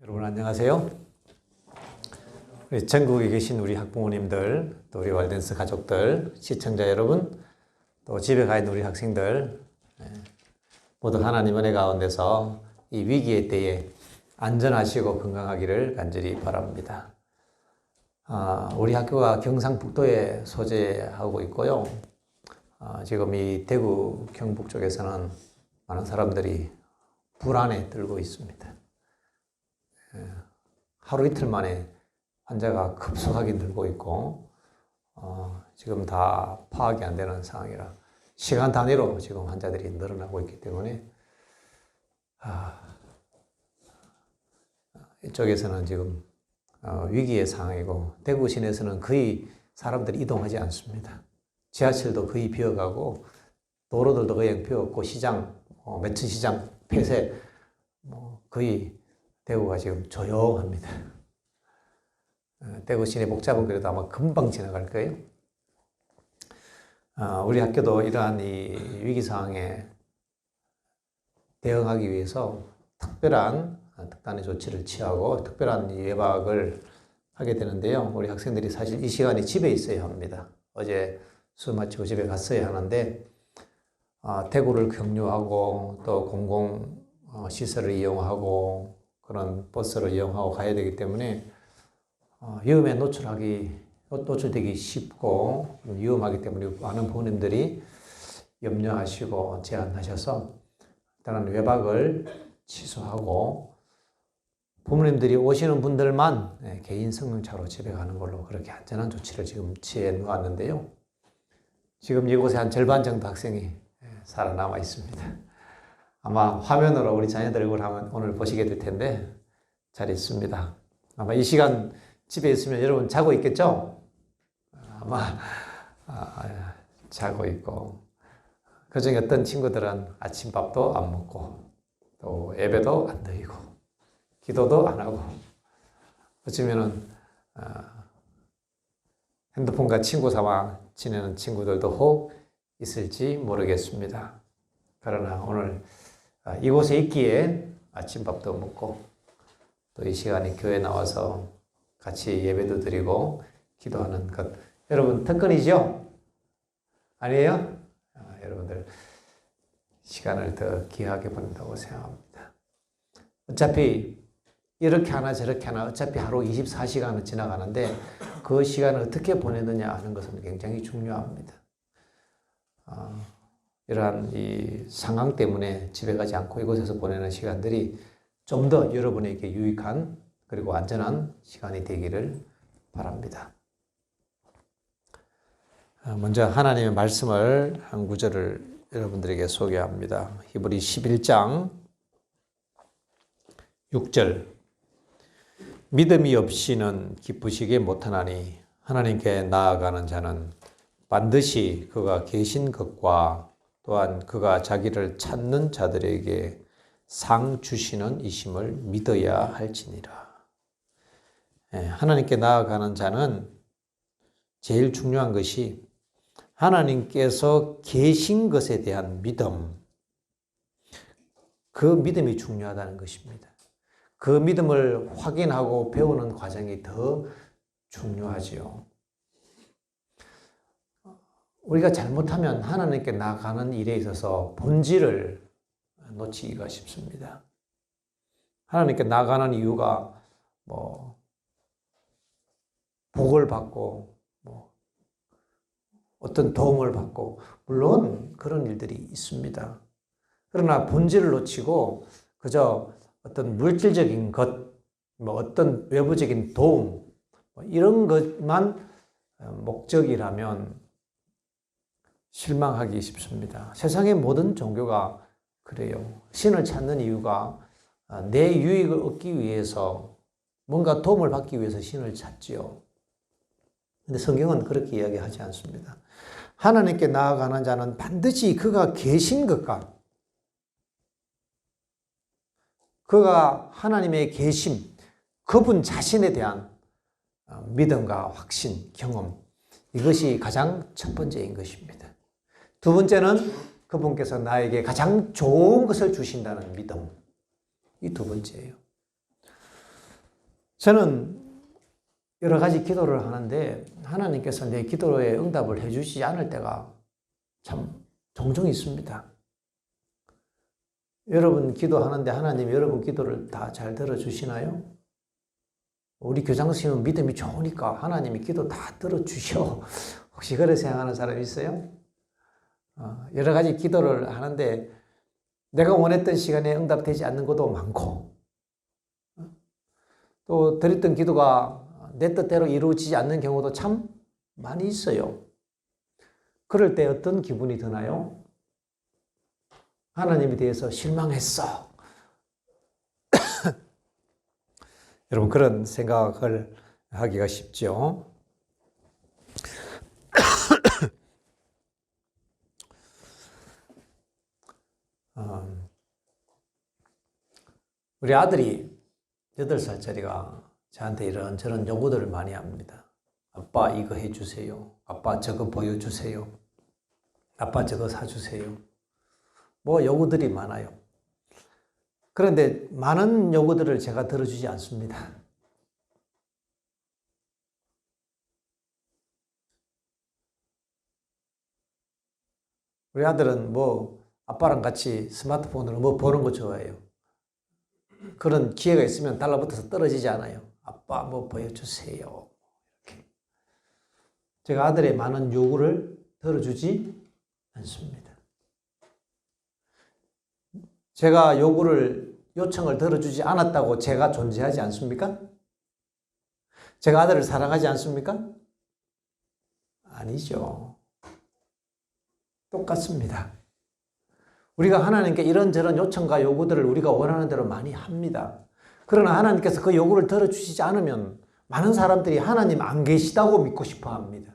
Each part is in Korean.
여러분 안녕하세요. 전국에 계신 우리 학부모님들, 또 우리 와이den스 가족들, 시청자 여러분, 또 집에 가 있는 우리 학생들, 모두 하나님 은혜 가운데서 이 위기의 때에 안전하시고 건강하기를 간절히 바랍니다. 우리 학교가 경상북도에 소재하고 있고요. 지금 이 대구 경북 쪽에서는 많은 사람들이 불안에 떨고 있습니다. 하루 이틀 만에 환자가 급속하게 늘고 있고 지금 다 파악이 안 되는 상황이라 시간 단위로 지금 환자들이 늘어나고 있기 때문에 이쪽에서는 지금 위기의 상황이고 대구 시내에서는 거의 사람들이 이동하지 않습니다. 지하철도 거의 비어가고 도로들도 거의 비었고 시장, 매춘시장 폐쇄 거의 대구가 지금 조용합니다. 대구 시내 복잡은 그래도 아마 금방 지나갈 거예요. 우리 학교도 이러한 이 위기 상황에 대응하기 위해서 특단의 조치를 취하고 특별한 예방을 하게 되는데요. 우리 학생들이 사실 이 시간에 집에 있어야 합니다. 어제 수업 마치고 집에 갔어야 하는데 대구를 경유하고 또 공공시설을 이용하고 그런 버스를 이용하고 가야 되기 때문에 위험에 노출되기 쉽고 위험하기 때문에 많은 부모님들이 염려하시고 제안하셔서 일단은 외박을 취소하고 부모님들이 오시는 분들만 개인 승용차로 집에 가는 걸로 그렇게 안전한 조치를 지금 취해 놓았는데요. 지금 이곳에 한 절반 정도 학생이 살아남아 있습니다. 아마 화면으로 우리 자녀들 얼굴 한번 오늘 보시게 될 텐데 잘 있습니다. 아마 이 시간 집에 있으면 여러분 자고 있겠죠? 아마 자고 있고 그중에 어떤 친구들은 아침밥도 안 먹고 또 예배도 안 드리고 기도도 안 하고 어쩌면은 핸드폰과 친구 삼아 지내는 친구들도 혹 있을지 모르겠습니다. 그러나 오늘 이곳에 있기에 아침밥도 먹고 또 이 시간에 교회 나와서 같이 예배도 드리고 기도하는 것 여러분 특권이죠? 아니에요? 여러분들 시간을 더 귀하게 보낸다고 생각합니다. 어차피 이렇게 하나 저렇게 하나 어차피 하루 24시간은 지나가는데 그 시간을 어떻게 보내느냐 하는 것은 굉장히 중요합니다. 이러한 이 상황 때문에 집에 가지 않고 이곳에서 보내는 시간들이 좀 더 여러분에게 유익한 그리고 안전한 시간이 되기를 바랍니다. 먼저 하나님의 말씀을 한 구절을 여러분들에게 소개합니다. 히브리 11장 6절 믿음이 없이는 기쁘시게 못하나니 하나님께 나아가는 자는 반드시 그가 계신 것과 또한 그가 자기를 찾는 자들에게 상 주시는 이심을 믿어야 할지니라. 하나님께 나아가는 자는 제일 중요한 것이 하나님께서 계신 것에 대한 믿음, 그 믿음이 중요하다는 것입니다. 그 믿음을 확인하고 배우는 과정이 더 중요하지요. 우리가 잘못하면 하나님께 나아가는 일에 있어서 본질을 놓치기가 쉽습니다. 하나님께 나아가는 이유가 복을 받고 어떤 도움을 받고 물론 그런 일들이 있습니다. 그러나 본질을 놓치고 그저 어떤 물질적인 것, 어떤 외부적인 도움 이런 것만 목적이라면 실망하기 쉽습니다. 세상의 모든 종교가 그래요. 신을 찾는 이유가 내 유익을 얻기 위해서 뭔가 도움을 받기 위해서 신을 찾지요. 근데 성경은 그렇게 이야기하지 않습니다. 하나님께 나아가는 자는 반드시 그가 계신 것과 그가 하나님의 계심, 그분 자신에 대한 믿음과 확신, 경험 이것이 가장 첫 번째인 것입니다. 두 번째는 그분께서 나에게 가장 좋은 것을 주신다는 믿음. 이 두 번째예요. 저는 여러 가지 기도를 하는데 하나님께서 내 기도에 응답을 해주시지 않을 때가 참 종종 있습니다. 여러분 기도하는데 하나님이 여러분 기도를 다 잘 들어주시나요? 우리 교장 선생님은 믿음이 좋으니까 하나님이 기도 다 들어주셔. 혹시 그렇게 생각하는 사람 있어요? 여러 가지 기도를 하는데 내가 원했던 시간에 응답되지 않는 것도 많고 또 드렸던 기도가 내 뜻대로 이루어지지 않는 경우도 참 많이 있어요. 그럴 때 어떤 기분이 드나요? 하나님에 대해서 실망했어. 여러분 그런 생각을 하기가 쉽죠. 우리 아들이 8살짜리가 저한테 이런저런 요구들을 많이 합니다. 아빠 이거 해주세요. 아빠 저거 보여주세요. 아빠 저거 사주세요. 뭐 요구들이 많아요. 그런데 많은 요구들을 제가 들어주지 않습니다. 우리 아들은 뭐 아빠랑 같이 스마트폰으로 뭐 보는 거 좋아해요. 그런 기회가 있으면 달라붙어서 떨어지지 않아요. 아빠 뭐 보여주세요. 이렇게. 제가 아들의 많은 요구를 들어주지 않습니다. 제가 요청을 들어주지 않았다고 제가 존재하지 않습니까? 제가 아들을 사랑하지 않습니까? 아니죠. 똑같습니다. 우리가 하나님께 이런저런 요청과 요구들을 우리가 원하는 대로 많이 합니다. 그러나 하나님께서 그 요구를 들어주시지 않으면 많은 사람들이 하나님 안 계시다고 믿고 싶어 합니다.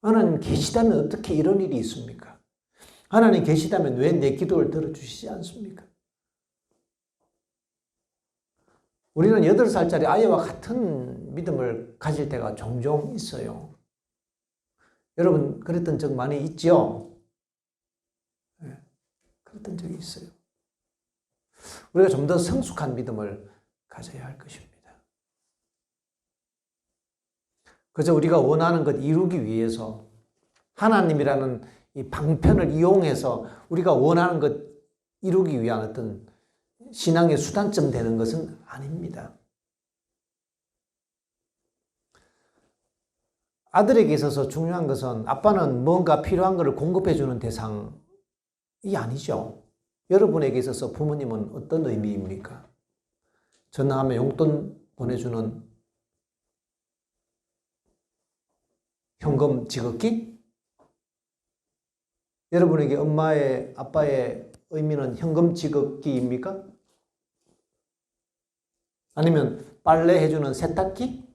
하나님 계시다면 어떻게 이런 일이 있습니까? 하나님 계시다면 왜 내 기도를 들어주시지 않습니까? 우리는 8살짜리 아이와 같은 믿음을 가질 때가 종종 있어요. 여러분 그랬던 적 많이 있죠? 네, 그랬던 적이 있어요. 우리가 좀 더 성숙한 믿음을 가져야 할 것입니다. 그저 우리가 원하는 것 이루기 위해서 하나님이라는 이 방편을 이용해서 우리가 원하는 것 이루기 위한 어떤 신앙의 수단점 되는 것은 아닙니다. 아들에게 있어서 중요한 것은 아빠는 뭔가 필요한 것을 공급해주는 대상이 아니죠. 여러분에게 있어서 부모님은 어떤 의미입니까? 전화하면 용돈 보내주는 현금 지급기? 여러분에게 엄마의, 아빠의 의미는 현금 지급기입니까? 아니면 빨래 해주는 세탁기?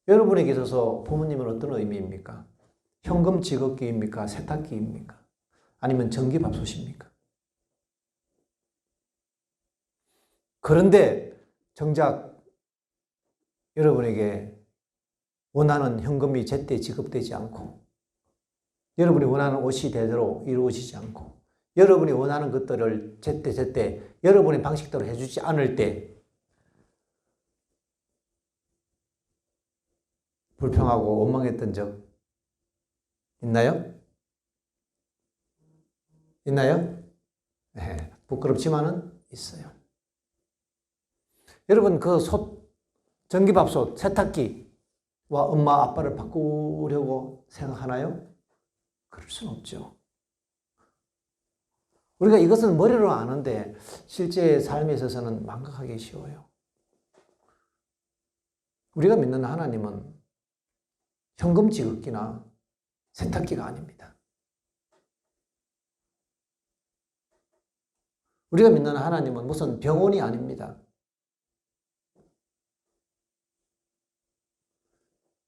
여러분에게 있어서 부모님은 어떤 의미입니까? 현금 지급기입니까? 세탁기입니까? 아니면 전기밥솥입니까? 그런데 정작 여러분에게 원하는 현금이 제때 지급되지 않고 여러분이 원하는 옷이 제대로 이루어지지 않고 여러분이 원하는 것들을 제때 여러분의 방식대로 해주지 않을 때 불평하고 원망했던 적 있나요? 있나요? 네, 부끄럽지만은 있어요. 여러분 그 전기밥솥, 세탁기와 엄마 아빠를 바꾸려고 생각하나요? 그럴 수는 없죠. 우리가 이것은 머리로 아는데 실제 삶에 있어서는 망각하기 쉬워요. 우리가 믿는 하나님은 현금 지급기나 세탁기가 아닙니다. 우리가 믿는 하나님은 무슨 병원이 아닙니다.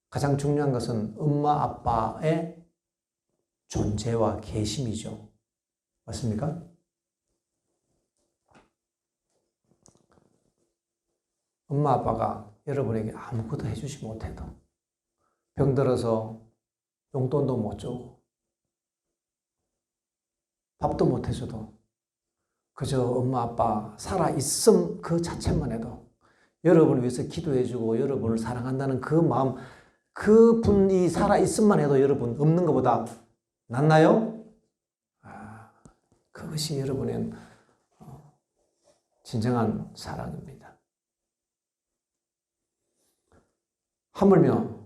가장 중요한 것은 엄마 아빠의 존재와 계심이죠. 맞습니까? 엄마 아빠가 여러분에게 아무것도 해주지 못해도 병들어서 용돈도 못 주고 밥도 못 해줘도 그저 엄마 아빠 살아있음 그 자체만 해도 여러분을 위해서 기도해주고 여러분을 사랑한다는 그 마음, 그분이 살아있음만 해도 여러분 없는 것보다 낫나요? 그것이 여러분의 진정한 사랑입니다. 하물며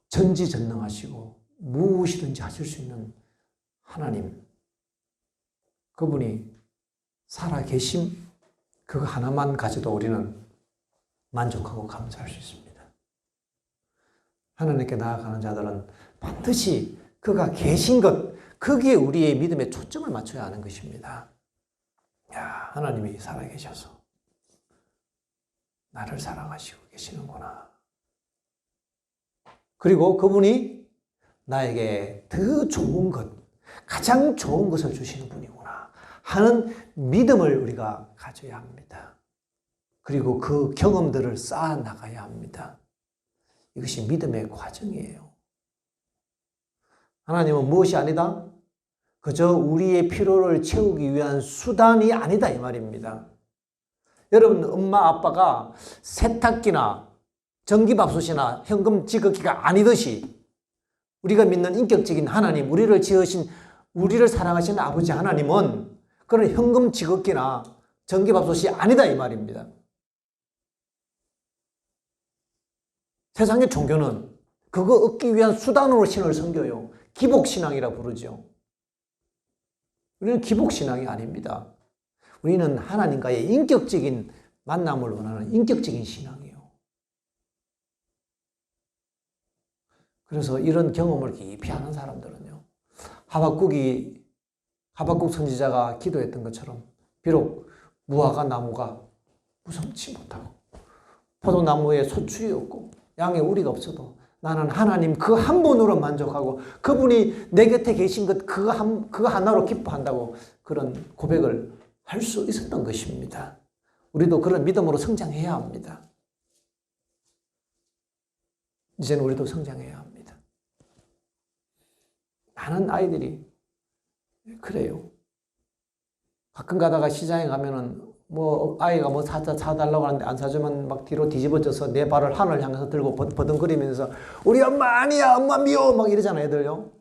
전지전능하시고 무엇이든지 하실 수 있는 하나님, 그분이 살아계심, 그거 하나만 가져도 우리는 만족하고 감사할 수 있습니다. 하나님께 나아가는 자들은 반드시 그가 계신 것, 거기에 우리의 믿음에 초점을 맞춰야 하는 것입니다. 야, 하나님이 살아계셔서 나를 사랑하시고 계시는구나. 그리고 그분이 나에게 더 좋은 것, 가장 좋은 것을 주시는 분이구나 하는 믿음을 우리가 가져야 합니다. 그리고 그 경험들을 쌓아 나가야 합니다. 이것이 믿음의 과정이에요. 하나님은 무엇이 아니다? 그저 우리의 필요를 채우기 위한 수단이 아니다 이 말입니다. 여러분, 엄마 아빠가 세탁기나 전기밥솥이나 현금 지급기가 아니듯이 우리가 믿는 인격적인 하나님, 우리를 지으신, 우리를 사랑하시는 아버지 하나님은 그런 현금 지급기나 전기밥솥이 아니다 이 말입니다. 세상의 종교는 그거 얻기 위한 수단으로 신을 섬겨요. 기복신앙이라 부르죠. 우리는 기복신앙이 아닙니다. 우리는 하나님과의 인격적인 만남을 원하는 인격적인 신앙이에요. 그래서 이런 경험을 깊이 하는 사람들은요, 하박국 선지자가 기도했던 것처럼 비록 무화과 나무가 무성치 못하고 포도나무에 소출이 없고 양에 우리가 없어도 나는 하나님 그 한 분으로 만족하고 그분이 내 곁에 계신 것 그거 하나로 기뻐한다고 그런 고백을 할 수 있었던 것입니다. 우리도 그런 믿음으로 성장해야 합니다. 이제는 우리도 성장해야 합니다. 많은 아이들이 그래요. 가끔 가다가 시장에 가면은 아이가 사달라고 하는데 안 사주면 막 뒤로 뒤집어져서 내 발을 하늘 향해서 들고 버둥거리면서 우리 엄마 아니야, 엄마 미워 막 이러잖아요, 애들요.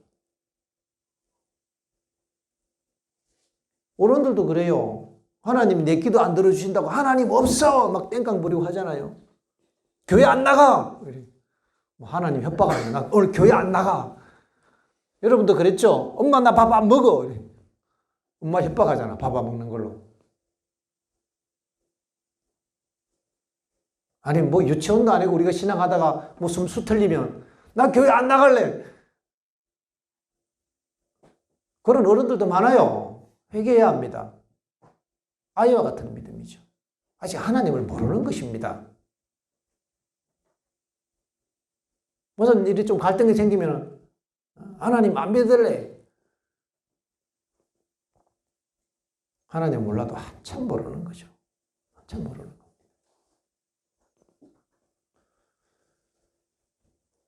어른들도 그래요. 하나님 내 기도 안 들어주신다고 하나님 없어 막 땡깡 부리고 하잖아요. 교회 안 나가. 하나님 협박하는 나 오늘 교회 안 나가. 여러분도 그랬죠? 엄마 나 밥 안 먹어. 엄마 협박하잖아, 밥 안 먹는 걸로. 아니 유치원도 아니고 우리가 신앙하다가 숨 틀리면 나 교회 안 나갈래. 그런 어른들도 많아요. 회개해야 합니다. 아이와 같은 믿음이죠. 아직 하나님을 모르는 것입니다. 무슨 일이 좀 갈등이 생기면 하나님 안 믿을래. 하나님 몰라도 한참 모르는 거죠. 한참 모르는 거.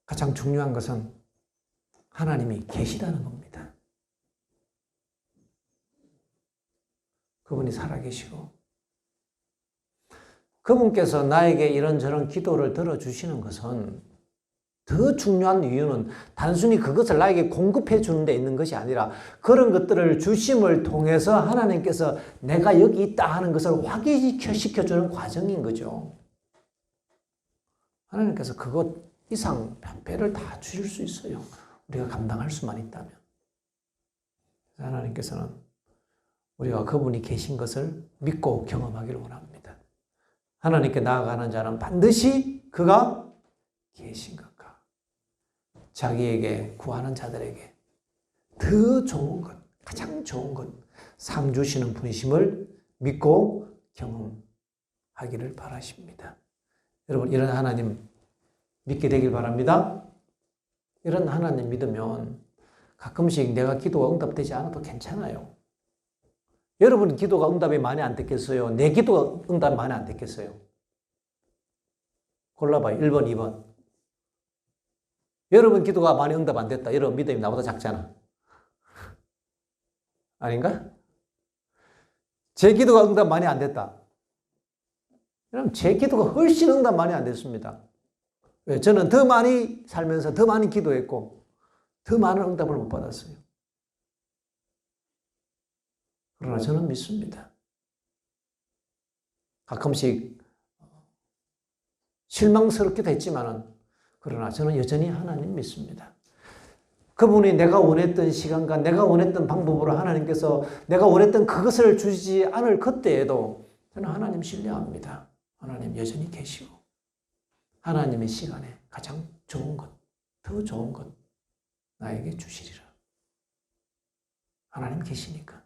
가장 중요한 것은 하나님이 계시다는 겁니다. 그분이 살아계시고 그분께서 나에게 이런저런 기도를 들어주시는 것은 더 중요한 이유는 단순히 그것을 나에게 공급해 주는 데 있는 것이 아니라 그런 것들을 주심을 통해서 하나님께서 내가 여기 있다 하는 것을 확인시켜주는 과정인 거죠. 하나님께서 그것 이상 배를 다 주실 수 있어요. 우리가 감당할 수만 있다면. 하나님께서는 우리가 그분이 계신 것을 믿고 경험하기를 원합니다. 하나님께 나아가는 자는 반드시 그가 계신 것과 자기에게 구하는 자들에게 더 좋은 것, 가장 좋은 것, 상 주시는 분이심을 믿고 경험하기를 바라십니다. 여러분, 이런 하나님 믿게 되길 바랍니다. 이런 하나님 믿으면 가끔씩 내가 기도가 응답되지 않아도 괜찮아요. 여러분 기도가 응답이 많이 안 됐겠어요? 내 기도가 응답이 많이 안 됐겠어요? 골라봐요. 1번, 2번. 여러분 기도가 많이 응답 안 됐다. 여러분 믿음이 나보다 작잖아. 아닌가? 제 기도가 응답 많이 안 됐다. 그럼 제 기도가 훨씬 응답 많이 안 됐습니다. 왜? 저는 더 많이 살면서 더 많이 기도했고 더 많은 응답을 못 받았어요. 그러나 저는 믿습니다. 가끔씩 실망스럽기도 했지만은 그러나 저는 여전히 하나님 믿습니다. 그분이 내가 원했던 시간과 내가 원했던 방법으로 하나님께서 내가 원했던 그것을 주지 않을 그때에도 저는 하나님 신뢰합니다. 하나님 여전히 계시고 하나님의 시간에 가장 좋은 것, 더 좋은 것 나에게 주시리라. 하나님 계시니까.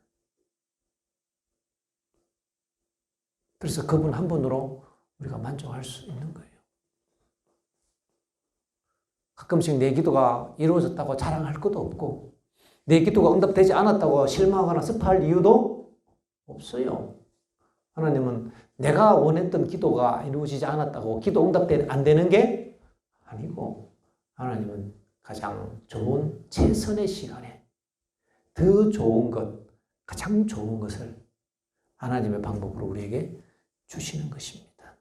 그래서 그분 한 분으로 우리가 만족할 수 있는 거예요. 가끔씩 내 기도가 이루어졌다고 자랑할 것도 없고 내 기도가 응답되지 않았다고 실망하거나 습할 이유도 없어요. 하나님은 내가 원했던 기도가 이루어지지 않았다고 기도 응답 안 되는 게 아니고 하나님은 가장 좋은 최선의 시간에 더 좋은 것, 가장 좋은 것을 하나님의 방법으로 우리에게 주시는 것입니다.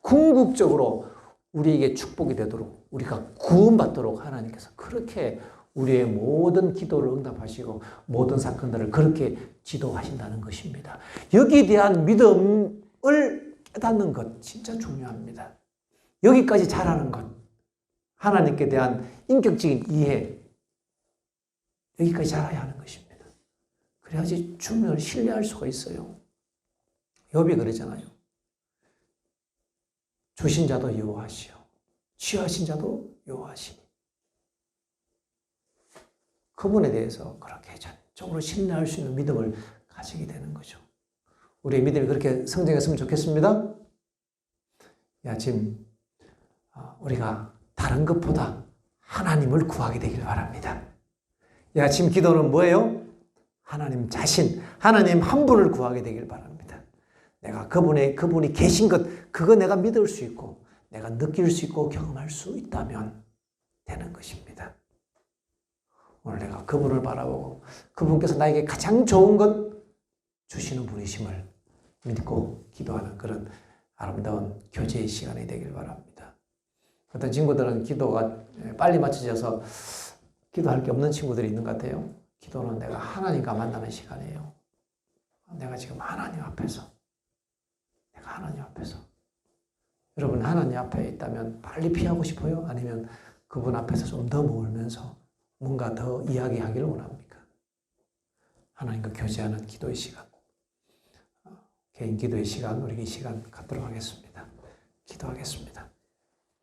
궁극적으로 우리에게 축복이 되도록 우리가 구원받도록 하나님께서 그렇게 우리의 모든 기도를 응답하시고 모든 사건들을 그렇게 지도하신다는 것입니다. 여기에 대한 믿음을 깨닫는 것 진짜 중요합니다. 여기까지 잘하는 것, 하나님께 대한 인격적인 이해, 여기까지 잘해야 하는 것입니다. 그래야지 주님을 신뢰할 수가 있어요. 욥이 그러잖아요. 주신 자도 여호와시요 취하신 자도 여호와시니. 그분에 대해서 그렇게 전적으로 신뢰할 수 있는 믿음을 가지게 되는 거죠. 우리의 믿음이 그렇게 성장했으면 좋겠습니다. 지금 우리가 다른 것보다 하나님을 구하게 되길 바랍니다. 지금 기도는 뭐예요? 하나님 자신, 하나님 한 분을 구하게 되길 바랍니다. 내가 그분이 계신 것, 그거 내가 믿을 수 있고, 내가 느낄 수 있고, 경험할 수 있다면 되는 것입니다. 오늘 내가 그분을 바라보고, 그분께서 나에게 가장 좋은 것 주시는 분이심을 믿고 기도하는 그런 아름다운 교제의 시간이 되길 바랍니다. 어떤 친구들은 기도가 빨리 맞춰져서 기도할 게 없는 친구들이 있는 것 같아요. 기도는 내가 하나님과 만나는 시간이에요. 내가 지금 하나님 앞에서 여러분 하나님 앞에 있다면 빨리 피하고 싶어요? 아니면 그분 앞에서 좀 더 머물면서 뭔가 더 이야기하기를 원합니까? 하나님과 교제하는 기도의 시간, 개인 기도의 시간, 우리 이 시간 갖도록 하겠습니다. 기도하겠습니다.